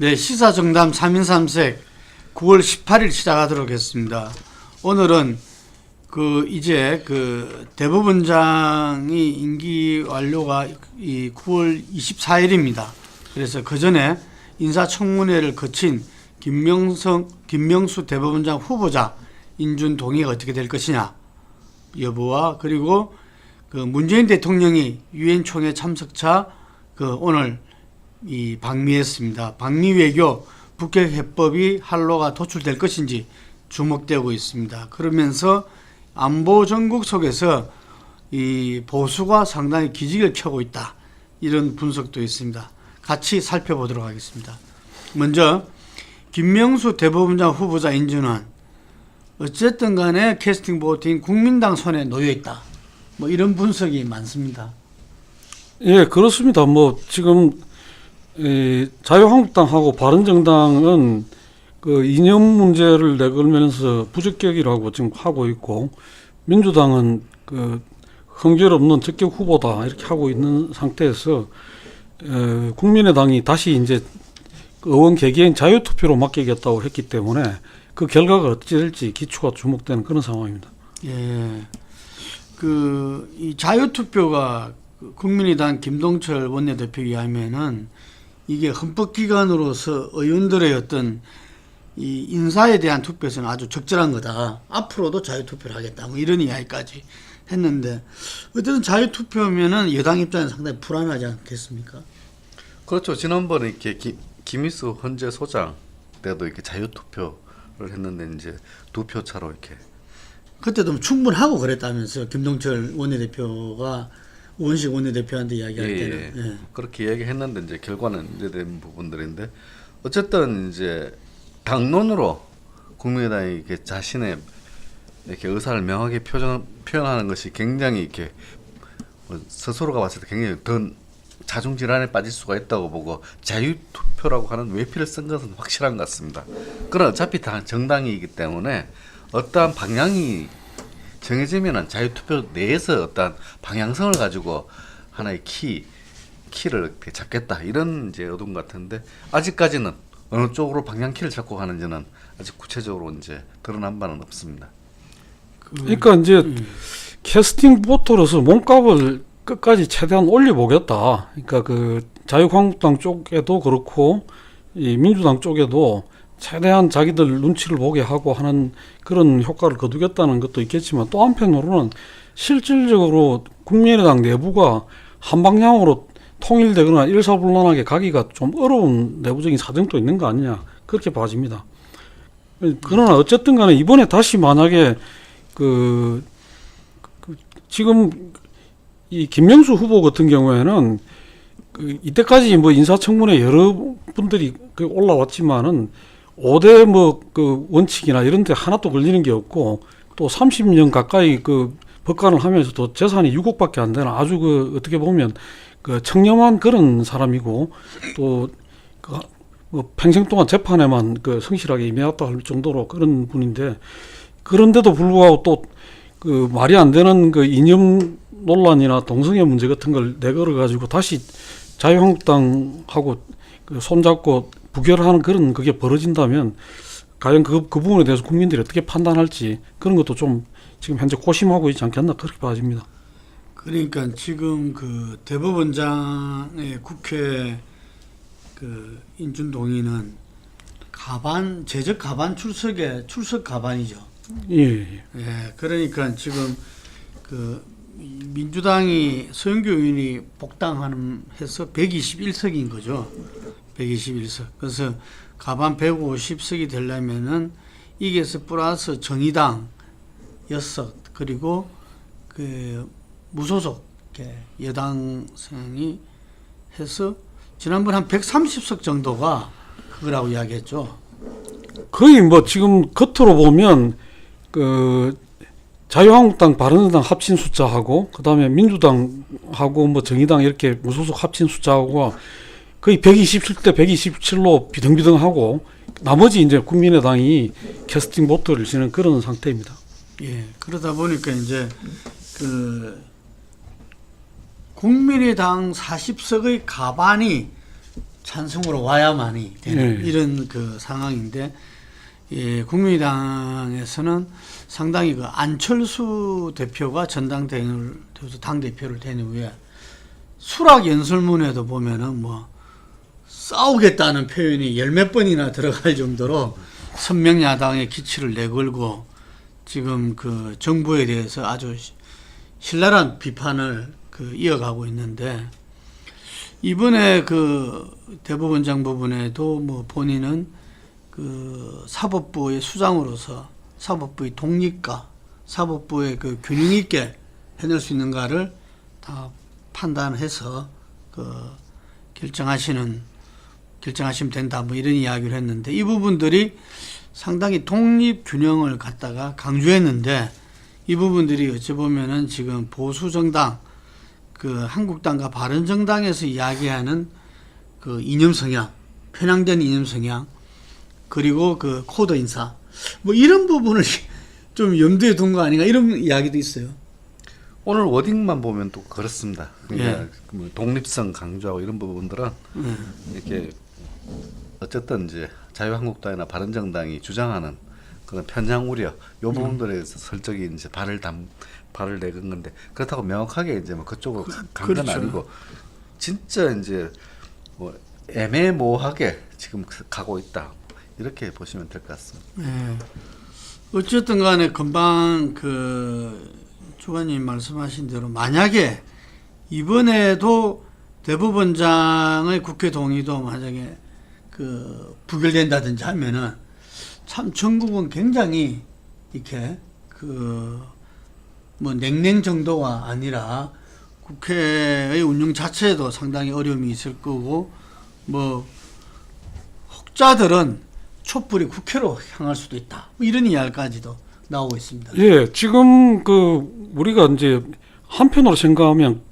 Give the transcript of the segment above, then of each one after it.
네, 시사정담 3인 3색 9월 18일 시작하도록 했습니다. 오늘은 이제 대법원장이 임기 완료가 이 9월 24일입니다. 그래서 그 전에 인사청문회를 거친 김명수 대법원장 후보자 인준 동의가 어떻게 될 것이냐 여부와, 그리고 문재인 대통령이 유엔 총회 참석차 오늘 방미했습니다. 방미 외교 북핵 해법이 한로가 도출될 것인지 주목되고 있습니다. 그러면서 안보 전국 속에서 이 보수가 상당히 기직을 켜고 있다, 이런 분석도 있습니다. 같이 살펴보도록 하겠습니다. 먼저 김명수 대법원장 후보자 인준은 어쨌든 간에 캐스팅 보팅 국민당 손에 놓여 있다, 이런 분석이 많습니다. 예, 그렇습니다. 지금 자유한국당하고 바른정당은 이념 문제를 내걸면서 부적격이라고 지금 하고 있고, 민주당은 흥결없는 적격 후보다 이렇게 하고 있는 상태에서 국민의당이 다시 이제 의원 개개인 자유투표로 맡기겠다고 했기 때문에 그 결과가 어찌 될지 기추가 주목되는 그런 상황입니다. 예, 이 자유투표가 국민의당 김동철 원내대표에 의하면은 이게 헌법기관으로서 의원들의 어떤 이 인사에 대한 투표에서는 아주 적절한 거다, 앞으로도 자유투표를 하겠다, 이런 이야기까지 했는데, 어쨌든 자유투표면은 여당 입장에서 상당히 불안하지 않겠습니까? 그렇죠. 지난번에 이렇게 김희수 헌재 소장 때도 이렇게 자유투표를 했는데 이제 2표 차로 이렇게. 그때도 충분하고 그랬다면서요, 김동철 원내대표가 우원식 원내대표한테 이야기할 때는. 예. 그렇게 이야기했는데 이제 결과는 문제된 부분들인데, 어쨌든 이제 당론으로 국민의당이 이렇게 자신의 이렇게 의사를 명하게 표현하는 것이 굉장히 이렇게 스스로가 봤을 때 굉장히 더 자중 질환에 빠질 수가 있다고 보고 자유투표라고 하는 외피를 쓴 것은 확실한 것 같습니다. 그러나 어차피 다 정당이기 때문에 어떠한 방향이 정해지면은 자유투표 내에서 어떤 방향성을 가지고 하나의 키를 이렇게 잡겠다, 이런 이제 의도인 것 같은데, 아직까지는 어느 쪽으로 방향키를 잡고 가는지는 아직 구체적으로 이제 드러난 바는 없습니다. 그러니까 이제 캐스팅 보터로서 몸값을 끝까지 최대한 올려보겠다. 그러니까 자유한국당 쪽에도 그렇고 이 민주당 쪽에도 최대한 자기들 눈치를 보게 하고 하는 그런 효과를 거두겠다는 것도 있겠지만, 또 한편으로는 실질적으로 국민의당 내부가 한 방향으로 통일되거나 일사불란하게 가기가 좀 어려운 내부적인 사정도 있는 거 아니냐, 그렇게 봐집니다. 그러나 어쨌든 간에 이번에 다시 만약에 지금 이 김명수 후보 같은 경우에는 이때까지 인사청문회 여러 분들이 올라왔지만은 5대 원칙이나 이런 데 하나도 걸리는 게 없고, 또 30년 가까이 법관을 하면서도 재산이 6억밖에 안 되는 아주 어떻게 보면 청렴한 그런 사람이고, 또 평생 동안 재판에만 성실하게 임해왔다 할 정도로 그런 분인데, 그런데도 불구하고 또 말이 안 되는 이념 논란이나 동성애 문제 같은 걸 내걸어 가지고 다시 자유한국당하고 손잡고 부결하는 그런 그게 벌어진다면, 과연 그 부분에 대해서 국민들이 어떻게 판단할지, 그런 것도 좀 지금 현재 고심하고 있지 않겠나, 그렇게 봐집니다. 그러니까 지금 대법원장의 국회 인준 동의는 제적 가반 출석 가반이죠. 예. 예, 그러니까 지금 민주당이 서영교 의원이 복당해서 121석인 거죠. 121석. 그래서 가반 150석이 되려면은 이게서 플러스 정의당 6석, 그리고 무소속 여당성이 해서 지난번 한 130석 정도가 그거라고 이야기했죠. 거의 지금 겉으로 보면 자유한국당, 바른정당 합친 숫자하고, 그다음에 민주당하고 정의당 이렇게 무소속 합친 숫자하고 거의 127대 127로 비등비등하고, 나머지 이제 국민의당이 캐스팅 보트를 지는 그런 상태입니다. 예, 그러다 보니까 이제 국민의당 40석의 가반이 찬성으로 와야만이 되는 예. 이런 그 상황인데, 예, 국민의당에서는 상당히 그 안철수 대표가 전당대회를 당 대표를 된 후에 수락 연설문에도 보면은 뭐 싸우겠다는 표현이 열몇 번이나 들어갈 정도로 선명 야당의 기치를 내걸고 지금 그 정부에 대해서 아주 신랄한 비판을 그 이어가고 있는데, 이번에 그 대법원장 부분에도 뭐 본인은 그 사법부의 수장으로서 사법부의 독립과 사법부의 그 균형 있게 해낼 수 있는가를 다 판단해서 그 결정하시면 된다 뭐 이런 이야기를 했는데, 이 부분들이 상당히 독립 균형을 갖다가 강조했는데, 이 부분들이 어찌 보면은 지금 보수 정당 그 한국당과 바른정당에서 이야기하는 그 이념 성향, 편향된 이념 성향, 그리고 그 코드 인사 뭐 이런 부분을 좀 염두에 둔 거 아닌가 이런 이야기도 있어요. 오늘 워딩만 보면 또 그렇습니다. 그러니까 예. 뭐 독립성 강조하고 이런 부분들은 이렇게 어쨌든 이제 자유한국당이나 바른정당이 주장하는 그런 편향 우려 요 부분들에 대해서 설적이 이제 발을 내건 건데, 그렇다고 명확하게 이제 뭐 그쪽으로 간 건 그렇죠. 아니고 진짜 이제 뭐 애매모호하게 지금 가고 있다 이렇게 보시면 될 것 같습니다. 예. 어쨌든 간에 금방 그 주관님 말씀하신 대로 만약에 이번에도 대법원장의 국회 동의도 만약에 그 부결된다든지 하면은 참 전국은 굉장히 이렇게 그 뭐 냉랭 정도가 아니라 국회의 운영 자체에도 상당히 어려움이 있을 거고, 뭐 혹자들은 촛불이 국회로 향할 수도 있다 뭐 이런 이야기까지도 나오고 있습니다. 예, 지금 그 우리가 이제 한편으로 생각하면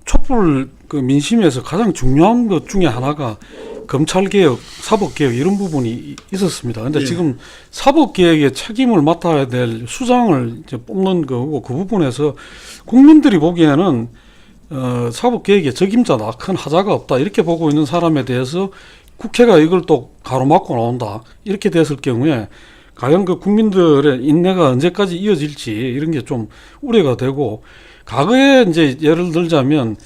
촛불 그 민심에서 가장 중요한 것 중에 하나가 검찰 개혁, 사법 개혁 이런 부분이 있었습니다. 근데 예. 지금 사법 개혁의 책임을 맡아야 될 수장을 이제 뽑는 거고, 그 부분에서 국민들이 보기에는 사법 개혁의 적임자다, 큰 하자가 없다 이렇게 보고 있는 사람에 대해서 국회가 이걸 또 가로막고 나온다 이렇게 됐을 경우에 과연 그 국민들의 인내가 언제까지 이어질지 이런 게 좀 우려가 되고, 과거에 이제 예를 들자면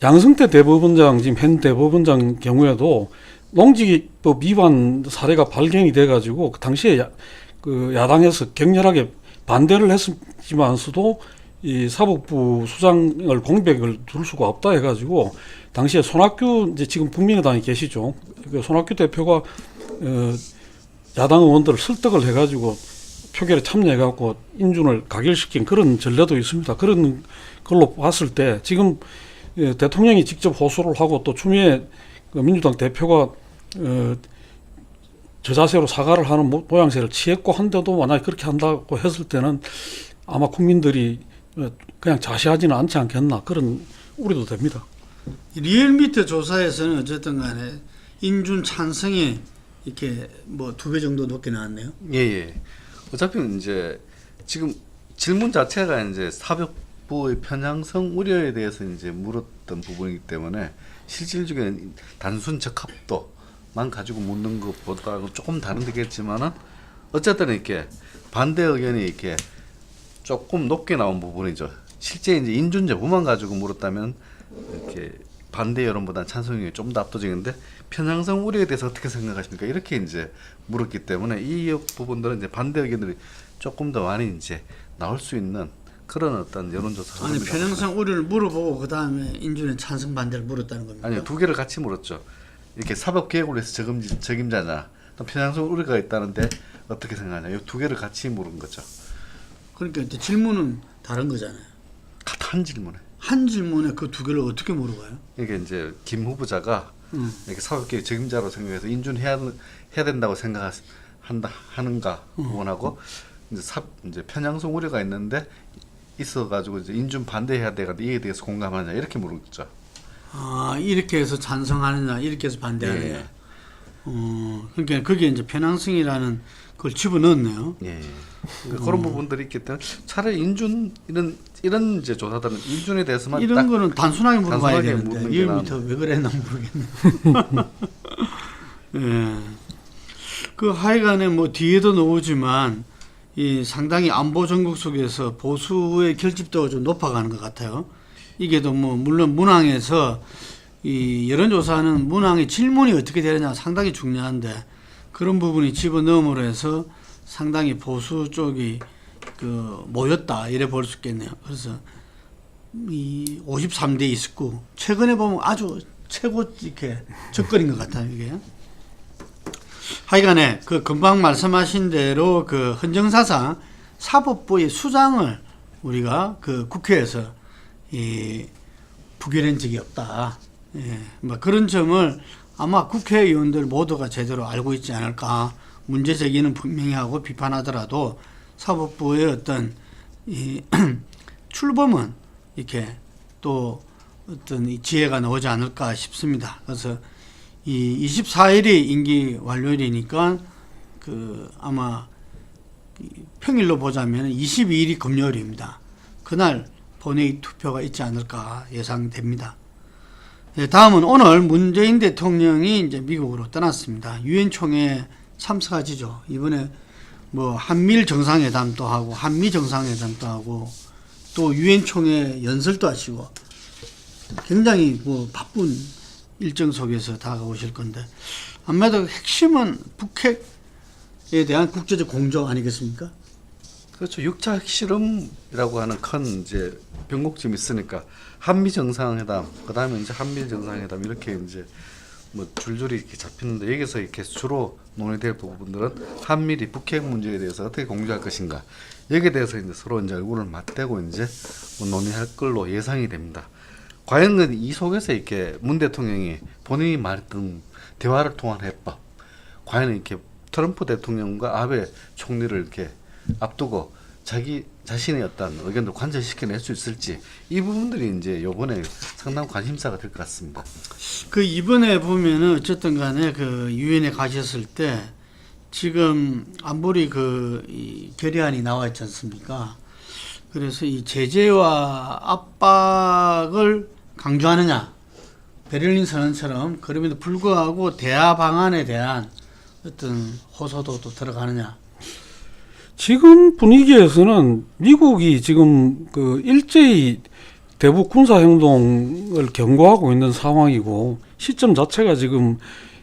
양승태 대법원장, 지금 현 대법원장 경우에도 농지법 위반 사례가 발견이 돼가지고 그 당시에 그 야당에서 격렬하게 반대를 했지만서도 이 사법부 수장을 공백을 둘 수가 없다 해가지고 당시에 손학규, 이제 지금 국민의당에 계시죠, 그 손학규 대표가 야당 의원들을 설득을 해가지고 표결에 참여해갖고 인준을 가결시킨 그런 전례도 있습니다. 그런 걸로 봤을 때 지금 대통령이 직접 호소를 하고 또 추미애 민주당 대표가 저 자세로 사과를 하는 모양새를 취했고 한데도 만약에 그렇게 한다고 했을 때는 아마 국민들이 그냥 자시하지는 않지 않겠나 그런 우려도 됩니다. 리얼미터 조사에서는 어쨌든 간에 인준 찬성이 이렇게 뭐 2배 정도 높게 나왔네요. 예. 어차피 이제 지금 질문 자체가 이제 사법부의 편향성 우려에 대해서 이제 물었던 부분이기 때문에 실질적인 단순 적합도만 가지고 묻는 것보다는 조금 다른 데겠지만은 어쨌든 이렇게 반대 의견이 이렇게 조금 높게 나온 부분이죠. 실제 이제 인준 여부만 가지고 물었다면 이렇게 반대 여론보다는 찬성이 좀 더 압도적인데, 편향성 우려에 대해서 어떻게 생각하십니까? 이렇게 이제 물었기 때문에 이 부분들은 이제 반대 의견들이 조금 더 많이 이제 나올 수 있는 그런 어떤 여론조사가. 아니 편향성 우려를 물어보고 그 다음에 인준에 찬성 반대를 물었다는 겁니다. 아니요, 2개를 같이 물었죠. 이렇게 사법 개혁을 위해서 적임자냐, 또 편향성 우려가 있다는데 어떻게 생각하냐, 이 2개를 같이 물은 거죠. 그러니까 이제 질문은 다른 거잖아요. 한 질문에. 한 질문에 그 2개를 어떻게 물어봐요? 이게 이제 김 후보자가 이렇게 사법개혁 적임자로 생각해서 인준해야 된다고 하는가 부분하고 이제 편향성 우려가 있는데 있어가지고 이제 인준 반대해야 되거든, 이에 대해서 공감하냐 이렇게 물었죠. 아 이렇게 해서 찬성하느냐 이렇게 해서 반대하느냐. 예. 그러니까 거기에 이제 편향성이라는 걸 집어넣었네요. 예. 그러니까 그런 부분들이 있기 때문에 차라리 인준 이런 이제 조사들은 인준에 대해서만 이런 딱 거는 단순하게 물어봐야 단순하게 되는데 묻는 게 이 나은- 밑에 왜 그랬나 모르겠네. 예. 그 하여간에 뭐 뒤에도 나오지만 이 상당히 안보 전국 속에서 보수의 결집도가 좀 높아가는 것 같아요. 이게 또 뭐 물론 문항에서 이 여론조사는 문항의 질문이 어떻게 되느냐 상당히 중요한데 그런 부분이 집어넣음으로 해서 상당히 보수 쪽이 그 모였다 이래 볼 수 있겠네요. 그래서 이 53대 29 최근에 보면 아주 최고 이렇게 접근인 것 같아요 이게. 하여간에 그 금방 말씀하신 대로 그 헌정사상 사법부의 수장을 우리가 그 국회에서 이 부결한 적이 없다. 예, 뭐 그런 점을 아마 국회의원들 모두가 제대로 알고 있지 않을까. 문제 제기는 분명히 하고 비판하더라도 사법부의 어떤 이 출범은 이렇게 또 어떤 이 지혜가 나오지 않을까 싶습니다. 그래서 이 24일이 임기 완료일이니까 그 아마 평일로 보자면 22일이 금요일입니다. 그날 본회의 투표가 있지 않을까 예상됩니다. 네, 다음은 오늘 문재인 대통령이 이제 미국으로 떠났습니다. 유엔 총회에 참석하지죠. 이번에 뭐 한미일 정상회담도 하고 한미 정상회담도 하고 또 유엔 총회 연설도 하시고 굉장히 뭐 바쁜 일정 속에서 다가오실 건데 아무래도 핵심은 북핵에 대한 국제적 공조 아니겠습니까? 그렇죠. 6차 핵실험이라고 하는 큰 이제 변곡점이 있으니까 한미 정상회담, 그다음에 이제 한미일 정상회담 이렇게 이제 뭐 줄줄이 이렇게 잡히는데 여기서 이렇게 주로 논의될 부분들은 한미리 북핵 문제에 대해서 어떻게 공조할 것인가 여기에 대해서 이제 서로 이제 얼굴을 맞대고 이제 뭐 논의할 걸로 예상이 됩니다. 과연 이 속에서 이렇게 문 대통령이 본인이 말했던 대화를 통한 해법, 과연 이렇게 트럼프 대통령과 아베 총리를 이렇게 앞두고 자기 자신의 어떤 의견을 관철시켜낼 수 있을지 이 부분들이 이제 이번에 상당한 관심사가 될 것 같습니다. 그 이번에 보면은 어쨌든 간에 그 유엔에 가셨을 때 지금 안보리 이 결의안이 나와 있지 않습니까? 그래서 이 제재와 압박을 강조하느냐 베를린 선언처럼 그럼에도 불구하고 대화 방안에 대한 어떤 호소도 또 들어가느냐. 지금 분위기에서는 미국이 지금 그 일제히 대북 군사 행동을 경고하고 있는 상황이고 시점 자체가 지금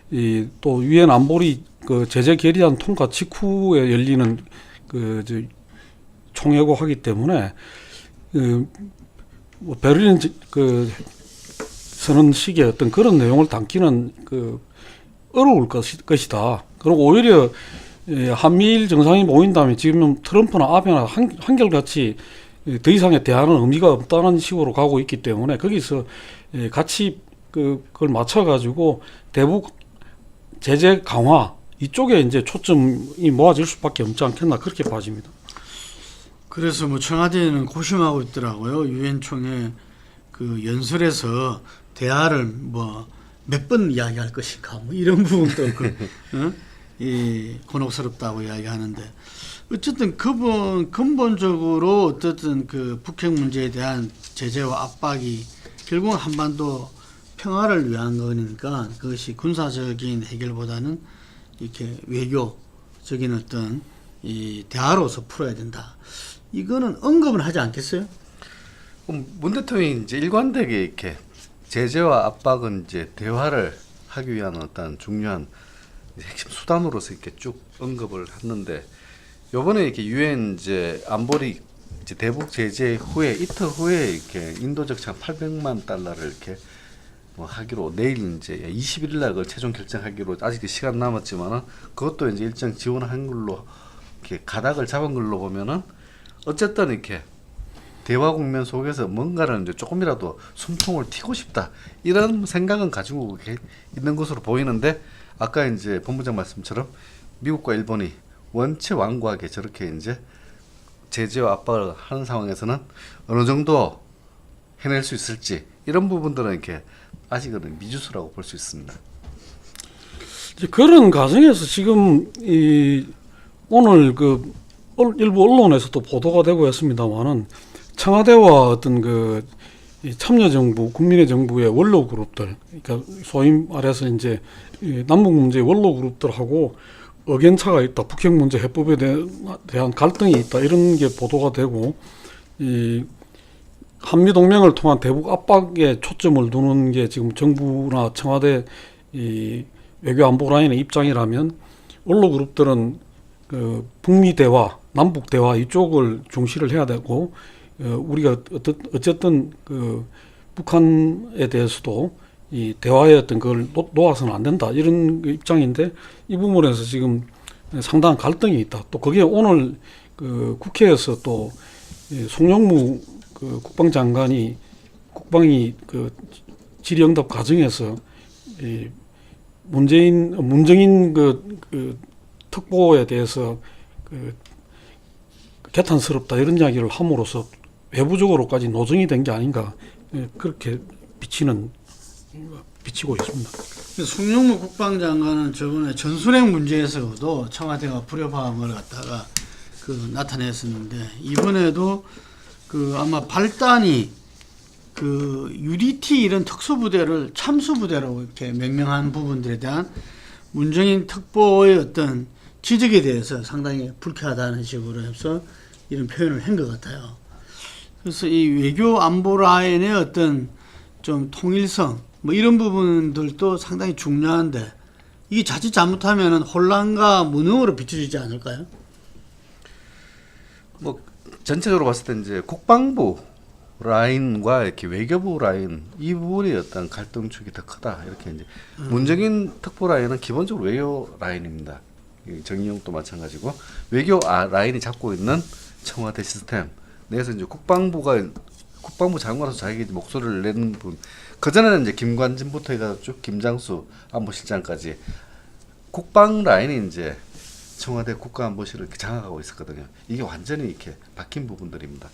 이 또 유엔 안보리 그 제재 결의안 통과 직후에 열리는 그 총회고 하기 때문에 뭐 베를린 그 선언식의 어떤 그런 내용을 담기는 그 어려울 것이다. 그리고 오히려 한미일 정상이 모인 다음에 지금 트럼프나 아베나 한결같이 더 이상의 대화는 의미가 없다는 식으로 가고 있기 때문에 거기서 같이 그걸 맞춰가지고 대북 제재 강화 이쪽에 이제 초점이 모아질 수밖에 없지 않겠나 그렇게 봐집니다. 그래서 뭐 청와대는 고심하고 있더라고요. 유엔 총회 그 연설에서 대화를 뭐 몇 번 이야기할 것인가 뭐 이런 부분도 이 곤혹스럽다고 이야기하는데 어쨌든 근본적으로 어쨌든 그 북핵 문제에 대한 제재와 압박이 결국은 한반도 평화를 위한 거니까 그것이 군사적인 해결보다는 이렇게 외교적인 어떤 이 대화로서 풀어야 된다. 이거는 언급은 하지 않겠어요? 그럼 문 대통령이 이제 일관되게 이렇게 제재와 압박은 이제 대화를 하기 위한 어떤 중요한 핵심 수단으로서 이렇게 쭉 언급을 했는데 요번에 이렇게 유엔 이제 안보리 이제 대북 제재 후에 이틀 후에 이렇게 인도 적장 800만 달러를 이렇게 뭐 하기로 내일 이제 21일 날 그걸 최종 결정하기로 아직 시간 남았지만은 그것도 이제 일정 지원한 걸로 이렇게 가닥을 잡은 걸로 보면은 어쨌든 이렇게 대화 국면 속에서 뭔가를 이제 조금이라도 숨통을 튀고 싶다 이런 생각은 가지고 있는 것으로 보이는데 아까 이제 본부장 말씀처럼 미국과 일본이 원체 완고하게 저렇게 이제 제재와 압박을 하는 상황에서는 어느 정도 해낼 수 있을지 이런 부분들은 이렇게 아직은 미지수라고 볼 수 있습니다. 이제 그런 과정에서 지금 오늘 일부 언론에서도 보도가 되고 있습니다만은 청와대와 어떤 이 참여정부, 국민의 정부의 원로 그룹들, 그러니까 소위 말해서 이제 남북 문제 원로 그룹들하고 의견차가 있다, 북핵 문제 해법에 대한 갈등이 있다, 이런 게 보도가 되고, 이 한미 동맹을 통한 대북 압박에 초점을 두는 게 지금 정부나 청와대 이 외교 안보 라인의 입장이라면, 원로 그룹들은 북미 대화, 남북 대화 이쪽을 중시를 해야 되고, 우리가 어쨌든 북한에 대해서도 이 대화의 어떤 그걸 놓아서는 안 된다, 이런 입장인데, 이 부분에서 지금 상당한 갈등이 있다. 또 그게 오늘 국회에서 또 송영무 국방장관이 국방위 질의응답 과정에서 이 문정인 특보에 대해서 개탄스럽다, 이런 이야기를 함으로써 외부적으로까지 노정이 된 게 아닌가, 그렇게 비치고 있습니다. 송영무 국방장관은 저번에 전술핵 문제에서도 청와대가 불협화음을 갖다가 나타냈었는데, 이번에도 아마 발단이 UDT 이런 특수부대를 참수부대로 이렇게 명명한 부분들에 대한 문정인 특보의 어떤 지적에 대해서 상당히 불쾌하다는 식으로 해서 이런 표현을 한 것 같아요. 그래서 이 외교 안보 라인의 어떤 좀 통일성, 뭐 이런 부분들도 상당히 중요한데, 이게 자칫 잘못하면 혼란과 무능으로 비춰지지 않을까요? 뭐 전체적으로 봤을 때 이제 국방부 라인과 이렇게 외교부 라인 이 부분이 어떤 갈등축이 더 크다, 이렇게 이제 문정인 특보 라인은 기본적으로 외교 라인입니다. 정의용도 마찬가지고 외교 라인이 잡고 있는 청와대 시스템 내에서 이제 국방부 장관으로서 자기 목소리를 내는 부분, 그 전에는 이제 김관진부터 해서 쭉 김장수 안보실장까지 국방 라인이 이제 청와대 국가안보실을 이렇게 장악하고 있었거든요. 이게 완전히 이렇게 바뀐 부분들입니다.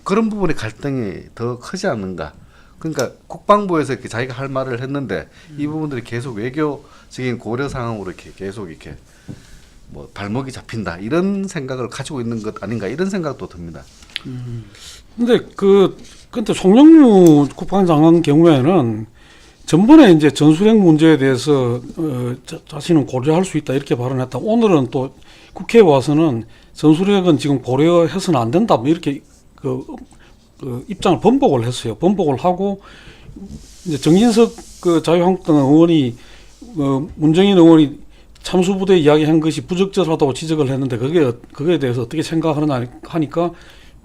그런 부분의 갈등이 더 크지 않는가. 그러니까 국방부에서 이렇게 자기가 할 말을 했는데 이 부분들이 계속 외교적인 고려 상황으로 이렇게 계속 이렇게 뭐 발목이 잡힌다, 이런 생각을 가지고 있는 것 아닌가, 이런 생각도 듭니다. 근데 송영무 국방장관 경우에는 전번에 이제 전술핵 문제에 대해서 자신은 고려할 수 있다, 이렇게 발언했다. 오늘은 또 국회에 와서는 전술핵은 지금 고려해서는 안 된다, 뭐 이렇게 입장을 번복을 했어요. 번복을 하고 이제 정진석 자유한국당 의원이 문정인 의원이 참수부대 이야기한 것이 부적절하다고 지적을 했는데, 그거에 대해서 어떻게 생각하느냐 하니까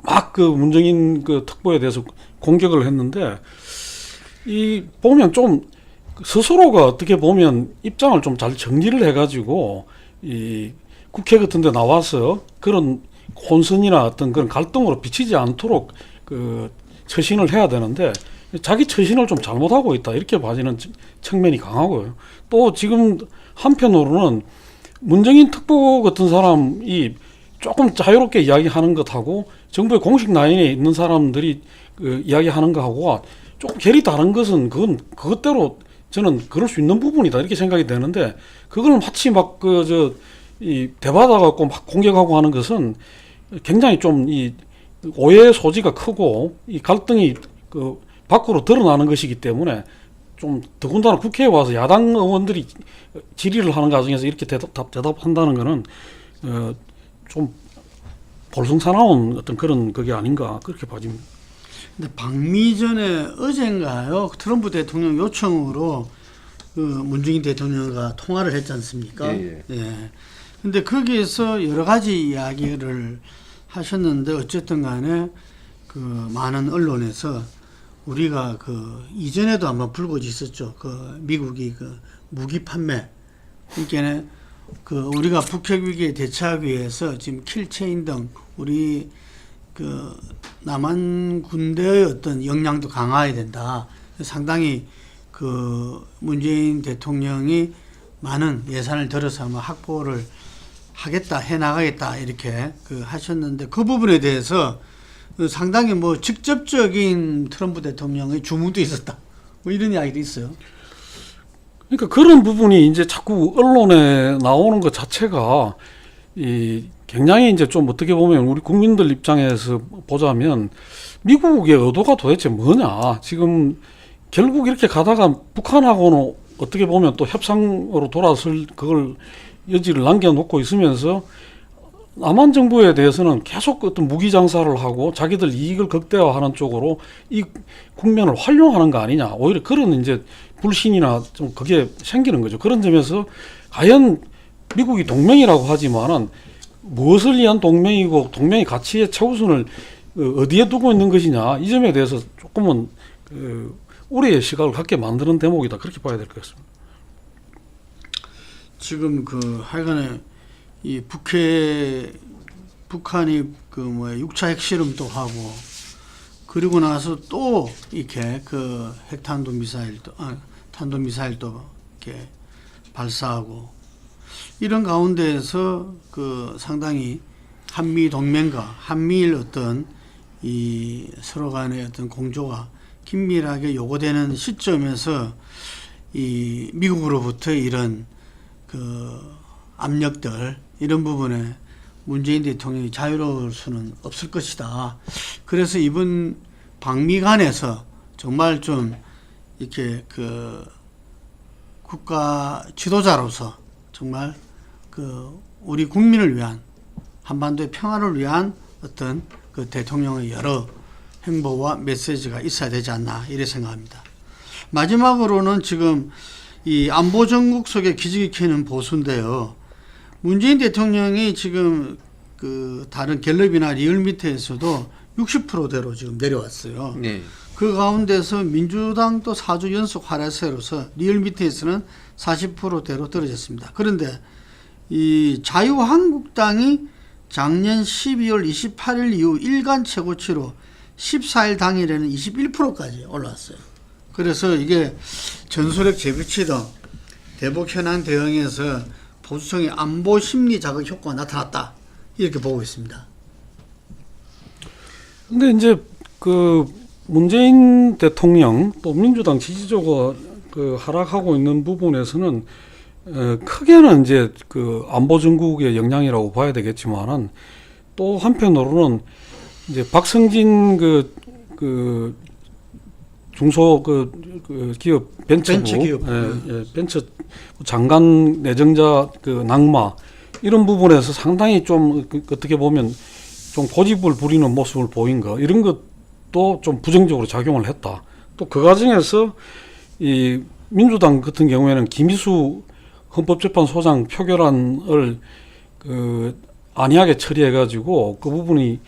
막 문정인 특보에 대해서 공격을 했는데, 보면 좀 스스로가 어떻게 보면 입장을 좀 잘 정리를 해가지고 이 국회 같은 데 나와서 그런 혼선이나 어떤 그런 갈등으로 비치지 않도록 처신을 해야 되는데, 자기 처신을 좀 잘못하고 있다, 이렇게 봐지는 측면이 강하고요. 또 지금 한편으로는 문정인 특보 같은 사람이 조금 자유롭게 이야기하는 것하고 정부의 공식 라인에 있는 사람들이 이야기하는 것하고가 조금 결이 다른 것은 그것대로 저는 그럴 수 있는 부분이다, 이렇게 생각이 되는데, 그걸 마치 대받아 갖고 막 공격하고 하는 것은 굉장히 좀 오해의 소지가 크고 이 갈등이 밖으로 드러나는 것이기 때문에, 좀 더군다나 국회에 와서 야당 의원들이 질의를 하는 과정에서 이렇게 대답한다는 것은 좀 볼썽사나운 어떤 그런 그게 아닌가, 그렇게 봐집니다. 근데 방미 전에 어젠가요, 트럼프 대통령 요청으로 문정인 대통령과 통화를 했지 않습니까? 예. 근데 거기에서 여러 가지 이야기를 하셨는데, 어쨌든 간에 많은 언론에서 우리가 이전에도 아마 불거지 있었죠. 미국이 무기 판매. 그러니까 우리가 북핵 위기에 대처하기 위해서 지금 킬체인 등 우리 남한 군대의 어떤 역량도 강화해야 된다. 상당히 문재인 대통령이 많은 예산을 들여서 아마 확보를 하겠다, 해 나가겠다, 이렇게 하셨는데, 그 부분에 대해서 상당히 뭐 직접적인 트럼프 대통령의 주문도 있었다, 뭐 이런 이야기도 있어요. 그러니까 그런 부분이 이제 자꾸 언론에 나오는 것 자체가 굉장히 이제 좀 어떻게 보면 우리 국민들 입장에서 보자면 미국의 의도가 도대체 뭐냐. 지금 결국 이렇게 가다가 북한하고는 어떻게 보면 또 협상으로 돌아설 그걸 여지를 남겨놓고 있으면서 남한 정부에 대해서는 계속 어떤 무기 장사를 하고 자기들 이익을 극대화하는 쪽으로 이 국면을 활용하는 거 아니냐. 오히려 그런 이제 불신이나 좀 그게 생기는 거죠. 그런 점에서 과연 미국이 동맹이라고 하지만은 무엇을 위한 동맹이고 동맹의 가치의 최우선을 어디에 두고 있는 것이냐. 이 점에 대해서 조금은 우려의 시각을 갖게 만드는 대목이다. 그렇게 봐야 될 것 같습니다. 지금 하여간에 이 북한이 6차 핵실험도 하고 그리고 나서 또 이렇게 핵탄도 미사일도 탄도미사일도 이렇게 발사하고 이런 가운데에서 상당히 한미 동맹과 한미일 어떤 이 서로 간의 어떤 공조가 긴밀하게 요구되는 시점에서 이 미국으로부터 이런 압력들 이런 부분에 문재인 대통령이 자유로울 수는 없을 것이다. 그래서 이번 방미간에서 정말 좀 이렇게 국가 지도자로서 정말 우리 국민을 위한 한반도의 평화를 위한 어떤 대통령의 여러 행보와 메시지가 있어야 되지 않나 이렇게 생각합니다. 마지막으로는 지금 이 안보 전국 속에 기지개 켜는 보수인데요. 문재인 대통령이 지금 다른 갤럽이나 리얼미터에서도 60%대로 지금 내려왔어요. 네. 그 가운데서 민주당도 4주 연속 하락세로서 리얼미터에서는 40%대로 떨어졌습니다. 그런데 이 자유한국당이 작년 12월 28일 이후 일간 최고치로 14일 당일에는 21%까지 올라왔어요. 그래서 이게 전술핵 재배치등 대북 현안 대응에서 보수층의 안보 심리 자극 효과가 나타났다. 이렇게 보고 있습니다. 근데 이제 문재인 대통령 또 민주당 지지도가 하락하고 있는 부분에서는 크게는 이제 안보 전국의 영향이라고 봐야 되겠지만은 또 한편으로는 이제 박성진 중소 기업 벤처부 기업. 벤처 장관 내정자 낙마 이런 부분에서 상당히 좀 어떻게 보면 좀 고집을 부리는 모습을 보인 거 이런 것도 좀 부정적으로 작용을 했다. 또 그 과정에서 이 민주당 같은 경우에는 김희수 헌법재판소장 표결안을 안이하게 처리해가지고 그 부분이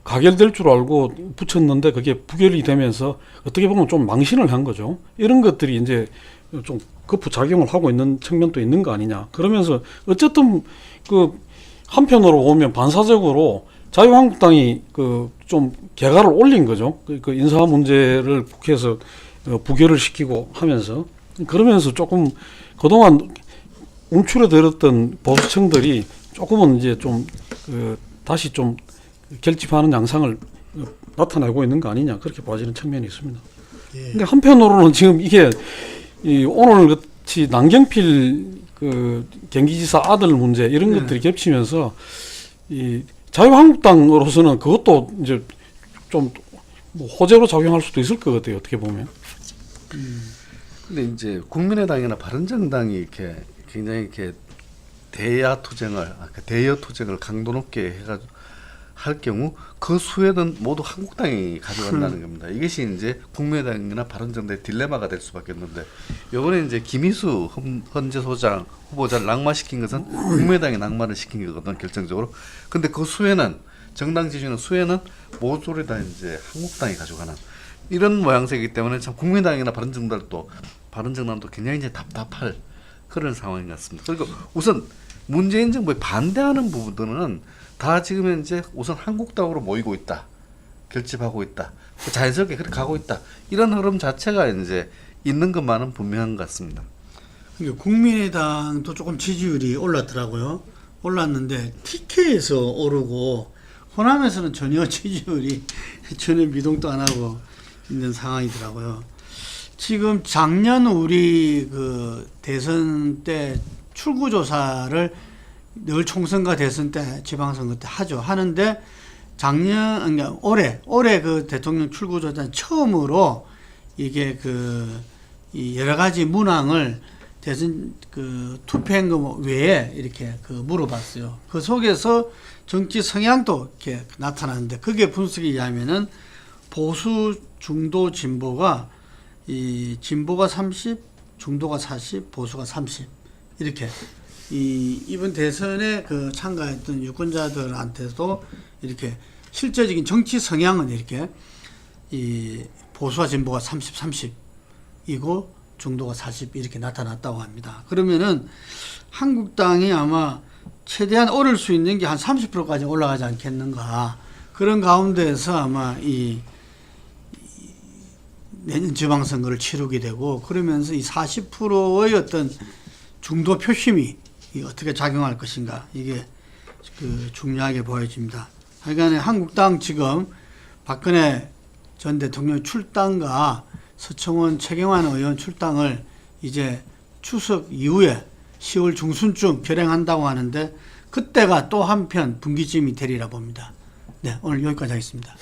가결될 줄 알고 붙였는데 그게 부결이 되면서 어떻게 보면 좀 망신을 한 거죠. 이런 것들이 이제 좀 거푸 작용을 하고 있는 측면도 있는 거 아니냐. 그러면서 어쨌든 한편으로 보면 반사적으로 자유한국당이 좀 개가를 올린 거죠. 인사 문제를 국회에서 부결을 시키고 하면서 그러면서 조금 그동안 움츠러들었던 보수층들이 조금은 이제 좀 다시 좀 결집하는 양상을 나타내고 있는 거 아니냐 그렇게 봐지는 측면이 있습니다. 예. 근데 한편으로는 지금 이게 오늘 같이 남경필 경기지사 아들 문제 이런 것들이 겹치면서 이 자유한국당으로서는 그것도 이제 좀 호재로 작용할 수도 있을 것 같아요. 어떻게 보면. 근데 이제 국민의당이나 바른정당이 이렇게 굉장히 이렇게 대여 투쟁을 강도 높게 해가지고 할 경우 그 수혜는 모두 한국당이 가져간다는 겁니다. 이것이 이제 국민의당이나 바른정당의 딜레마가 될 수밖에 없는데 이번에 이제 김희수 헌재소장 후보자를 낙마시킨 것은 국민의당이 낙마를 시킨 거거든 결정적으로. 근데 그 수혜는 정당 지지는 수혜는 모조리 다 이제 한국당이 가져가는 이런 모양새이기 때문에 참 국민의당이나 바른정당도 굉장히 이제 답답할 그런 상황인 것 같습니다. 그리고 우선 문재인 정부에 반대하는 부분들은 다 지금 현재 우선 한국당으로 모이고 있다. 결집하고 있다. 자연스럽게 그렇게 가고 있다. 이런 흐름 자체가 이제 있는 것만은 분명한 것 같습니다. 국민의당도 조금 지지율이 올랐더라고요. 올랐는데 TK에서 오르고 호남에서는 전혀 지지율이 전혀 미동도 안 하고 있는 상황이더라고요. 지금 작년 우리 그 대선 때 출구조사를 늘 총선과 대선 때 지방선거 때 하는데 작년 그러니까 올해 그 대통령 출구조사는 처음으로 이게 이 여러 가지 문항을 대선 그 투표한 거 외에 이렇게 물어봤어요. 그 속에서 정치 성향도 이렇게 나타나는데 그게 분석에 의하면은 보수, 중도, 진보가 진보가 30, 중도가 40, 보수가 30 이렇게 이번 대선에 참가했던 유권자들한테도 이렇게 실제적인 정치 성향은 이렇게 보수와 진보가 30, 30이고 중도가 40 이렇게 나타났다고 합니다. 그러면은 한국당이 아마 최대한 오를 수 있는 게 한 30%까지 올라가지 않겠는가. 그런 가운데에서 아마 내년 지방선거를 치르게 되고 그러면서 이 40%의 어떤 중도 표심이 어떻게 작용할 것인가. 이게 중요하게 보여집니다. 하여간에 한국당 지금 박근혜 전 대통령 출당과 서청원 최경환 의원 출당을 이제 추석 이후에 10월 중순쯤 결행한다고 하는데 그때가 또 한편 분기점이 되리라 봅니다. 네, 오늘 여기까지 하겠습니다.